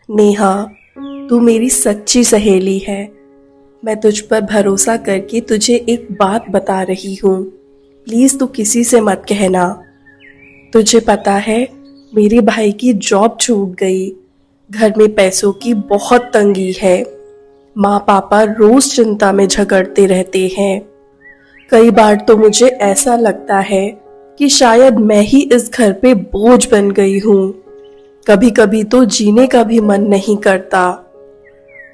नेहा, तू मेरी सच्ची सहेली है। मैं तुझ पर भरोसा करके तुझे एक बात बता रही हूँ। प्लीज तू किसी से मत कहना। तुझे पता है, मेरे भाई की जॉब छूट गई। घर में पैसों की बहुत तंगी है। माँ पापा रोज चिंता में झगड़ते रहते हैं। कई बार तो मुझे ऐसा लगता है कि शायद मैं ही इस घर पे बोझ बन गई हूँ। कभी कभी तो जीने का भी मन नहीं करता।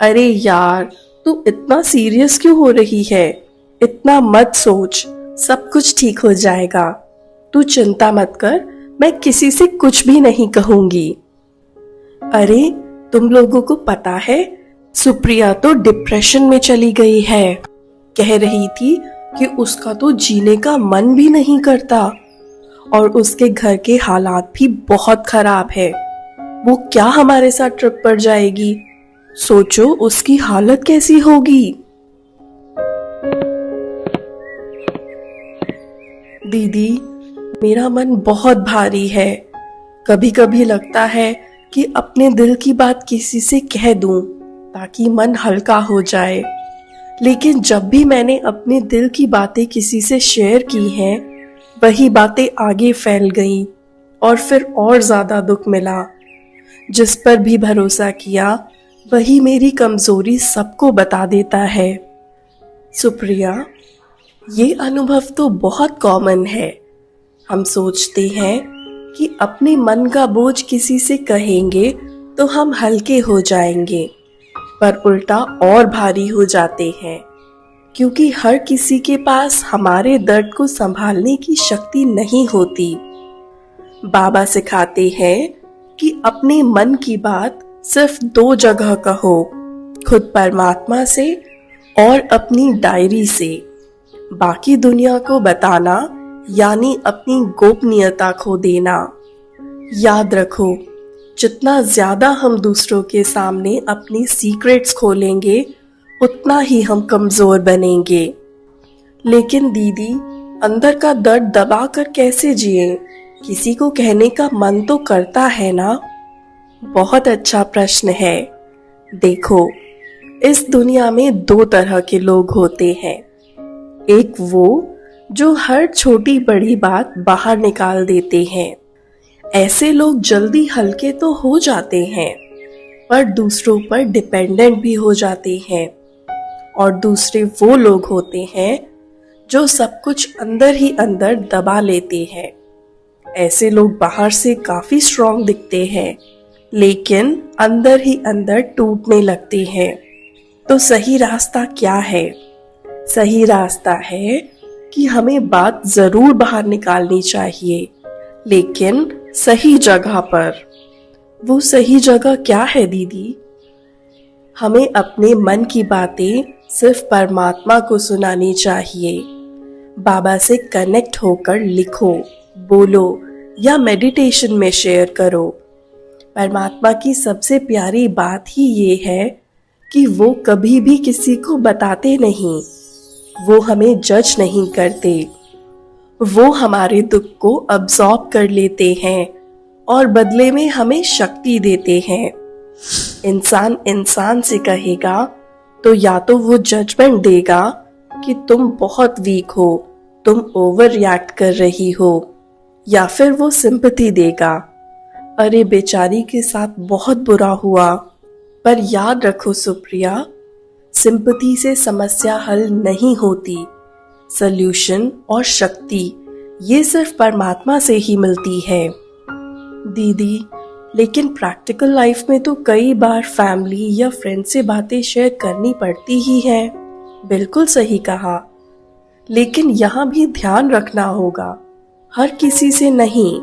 अरे यार, तू इतना सीरियस क्यों हो रही है? इतना मत सोच, सब कुछ ठीक हो जाएगा। तू चिंता मत कर, मैं किसी से कुछ भी नहीं कहूंगी। अरे, तुम लोगों को पता है, सुप्रिया तो डिप्रेशन में चली गई है। कह रही थी कि उसका तो जीने का मन भी नहीं करता और उसके घर के हालात भी बहुत खराब है। वो क्या हमारे साथ ट्रिप पर जाएगी? सोचो उसकी हालत कैसी होगी। दीदी, मेरा मन बहुत भारी है। कभी कभी लगता है कि अपने दिल की बात किसी से कह दूं ताकि मन हल्का हो जाए। लेकिन जब भी मैंने अपने दिल की बातें किसी से शेयर की हैं, वही बातें आगे फैल गईं और फिर और ज्यादा दुख मिला। जिस पर भी भरोसा किया, वही मेरी कमजोरी सबको बता देता है। सुप्रिया, ये अनुभव तो बहुत कॉमन है। हम सोचते हैं कि अपने मन का बोझ किसी से कहेंगे तो हम हल्के हो जाएंगे, पर उल्टा और भारी हो जाते हैं, क्योंकि हर किसी के पास हमारे दर्द को संभालने की शक्ति नहीं होती। बाबा सिखाते हैं कि अपने मन की बात सिर्फ 2 जगह कहो, खुद परमात्मा से और अपनी डायरी से। बाकी दुनिया को बताना यानी अपनी गोपनीयता खो देना। याद रखो, जितना ज्यादा हम दूसरों के सामने अपनी सीक्रेट्स खोलेंगे, उतना ही हम कमजोर बनेंगे। लेकिन दीदी, अंदर का दर्द दबा कर कैसे जिए? किसी को कहने का मन तो करता है ना? बहुत अच्छा प्रश्न है। देखो, इस दुनिया में 2 तरह के लोग होते हैं। एक वो जो हर छोटी बड़ी बात बाहर निकाल देते हैं। ऐसे लोग जल्दी हल्के तो हो जाते हैं, पर दूसरों पर डिपेंडेंट भी हो जाते हैं। और दूसरे वो लोग होते हैं जो सब कुछ अंदर ही अंदर दबा लेते हैं। ऐसे लोग बाहर से काफी स्ट्रांग दिखते हैं, लेकिन अंदर ही अंदर टूटने लगते हैं। तो सही रास्ता क्या है? सही रास्ता है कि हमें बात जरूर बाहर निकालनी चाहिए, लेकिन सही जगह पर। वो सही जगह क्या है दीदी? हमें अपने मन की बातें सिर्फ परमात्मा को सुनानी चाहिए। बाबा से कनेक्ट होकर लिखो, बोलो या मेडिटेशन में शेयर करो। परमात्मा की सबसे प्यारी बात ही ये है कि वो कभी भी किसी को बताते नहीं। वो हमें जज नहीं करते। वो हमारे दुख को अब्सॉर्ब कर लेते हैं और बदले में हमें शक्ति देते हैं। इंसान इंसान से कहेगा तो या तो वो जजमेंट देगा कि तुम बहुत वीक हो, तुम ओवर रिएक्ट कर रही हो, या फिर वो सिंपैथी देगा, अरे बेचारी के साथ बहुत बुरा हुआ। पर याद रखो सुप्रिया, सिंपैथी से समस्या हल नहीं होती। सल्यूशन और शक्ति ये सिर्फ परमात्मा से ही मिलती है। दीदी, लेकिन प्रैक्टिकल लाइफ में तो कई बार फैमिली या फ्रेंड से बातें शेयर करनी पड़ती ही हैं। बिल्कुल सही कहा, लेकिन यहाँ भी ध्यान रखना होगा, हर किसी से नहीं।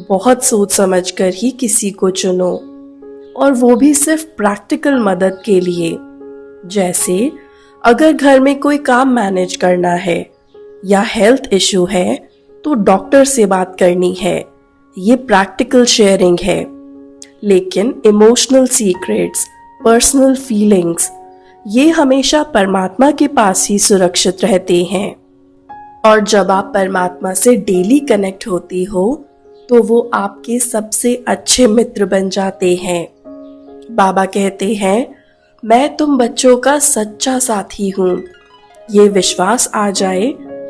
बहुत सोच समझ कर ही किसी को चुनो, और वो भी सिर्फ प्रैक्टिकल मदद के लिए। जैसे अगर घर में कोई काम मैनेज करना है या हेल्थ इश्यू है तो डॉक्टर से बात करनी है, ये प्रैक्टिकल शेयरिंग है। लेकिन इमोशनल सीक्रेट्स, पर्सनल फीलिंग्स, ये हमेशा परमात्मा के पास ही सुरक्षित रहते हैं। और जब आप परमात्मा से डेली कनेक्ट होती हो तो वो आपके सबसे अच्छे मित्र बन जाते हैं। बाबा कहते हैं, मैं तुम बच्चों का सच्चा साथी हूँ। ये विश्वास आ जाए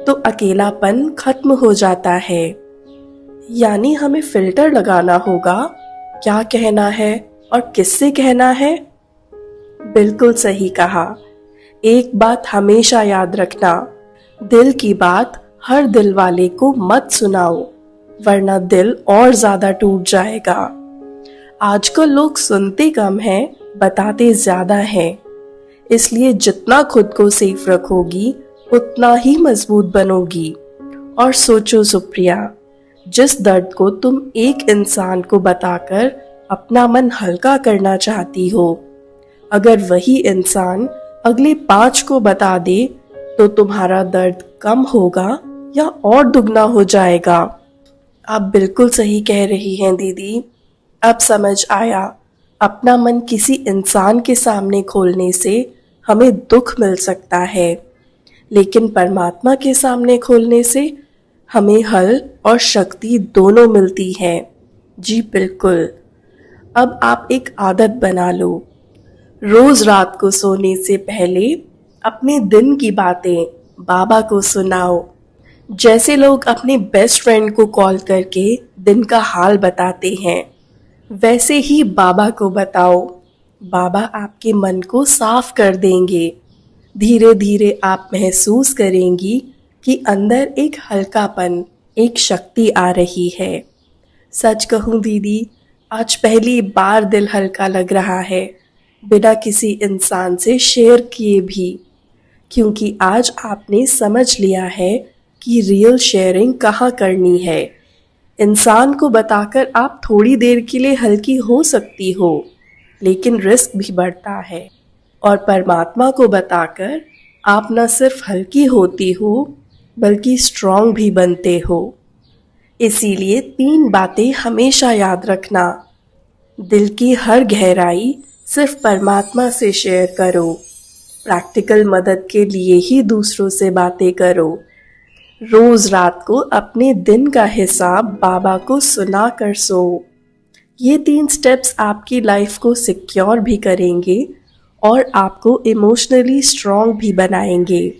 तो अकेलापन खत्म हो जाता है। यानी हमें फिल्टर लगाना होगा, क्या कहना है और किससे कहना है। बिल्कुल सही कहा। एक बात हमेशा याद रखना, दिल की बात हर दिल वाले को मत सुनाओ, वरना दिल और ज्यादा टूट जाएगा। आजकल लोग सुनते कम हैं, बताते ज्यादा हैं। इसलिए जितना खुद को सेफ रखोगी उतना ही मजबूत बनोगी। और सोचो सुप्रिया, जिस दर्द को तुम एक इंसान को बताकर अपना मन हल्का करना चाहती हो, अगर वही इंसान अगले 5 को बता दे तो तुम्हारा दर्द कम होगा या और दुगना हो जाएगा। आप बिल्कुल सही कह रही हैं दीदी। अब समझ आया, अपना मन किसी इंसान के सामने खोलने से हमें दुख मिल सकता है, लेकिन परमात्मा के सामने खोलने से हमें हल और शक्ति दोनों मिलती है। जी बिल्कुल। अब आप एक आदत बना लो, रोज रात को सोने से पहले अपने दिन की बातें बाबा को सुनाओ। जैसे लोग अपने बेस्ट फ्रेंड को कॉल करके दिन का हाल बताते हैं, वैसे ही बाबा को बताओ। बाबा आपके मन को साफ कर देंगे। धीरे धीरे आप महसूस करेंगी कि अंदर एक हल्कापन, एक शक्ति आ रही है। सच कहूँ दीदी, आज पहली बार दिल हल्का लग रहा है, बिना किसी इंसान से शेयर किए भी। क्योंकि आज आपने समझ लिया है कि रियल शेयरिंग कहाँ करनी है। इंसान को बताकर आप थोड़ी देर के लिए हल्की हो सकती हो, लेकिन रिस्क भी बढ़ता है। और परमात्मा को बताकर आप न सिर्फ हल्की होती हो, बल्कि स्ट्रांग भी बनते हो। इसीलिए 3 बातें हमेशा याद रखना। दिल की हर गहराई सिर्फ परमात्मा से शेयर करो। प्रैक्टिकल मदद के लिए ही दूसरों से बातें करो। रोज रात को अपने दिन का हिसाब बाबा को सुना कर सो। ये 3 स्टेप्स आपकी लाइफ को सिक्योर भी करेंगे और आपको इमोशनली स्ट्रांग भी बनाएंगे।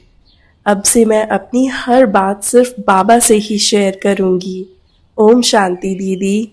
अब से मैं अपनी हर बात सिर्फ बाबा से ही शेयर करूंगी। ओम शांति दीदी।